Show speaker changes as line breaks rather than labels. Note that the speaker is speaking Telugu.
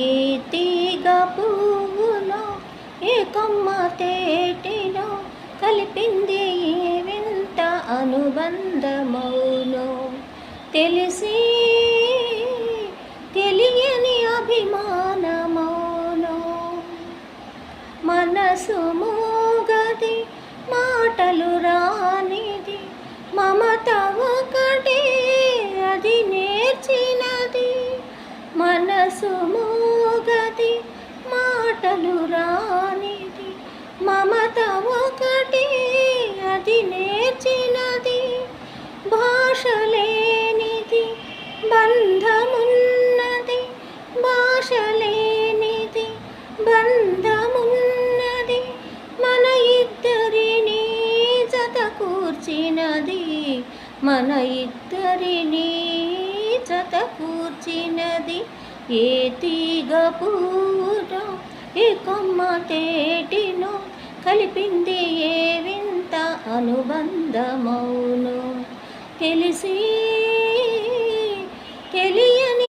ఏ తీగ పువ్వునో ఏ కొమ్మ తేటినో కలిపింది ఏ వింత అనుబంధమౌనో తెలిసి తెలియని అభిమానమౌనో మనసు మూగది మాటలు రానిది మమత ఒకటే అది నేర్చినది మనసు మూగది మాటలు రానిది మమత ఒకటే అది నేర్చినది భాష లేనిది బంధమున్నది భాష లేనిది బంధమున్నది మన ఇద్దరిని జత కూర్చినది మన ఇద్దరిని జత కూర్చినది ఏ తీగ పువ్వునో ఏ కొమ్మ తేటినో కలిపింది ఏ వింత అనుబంధమౌనో తెలిసి తెలియ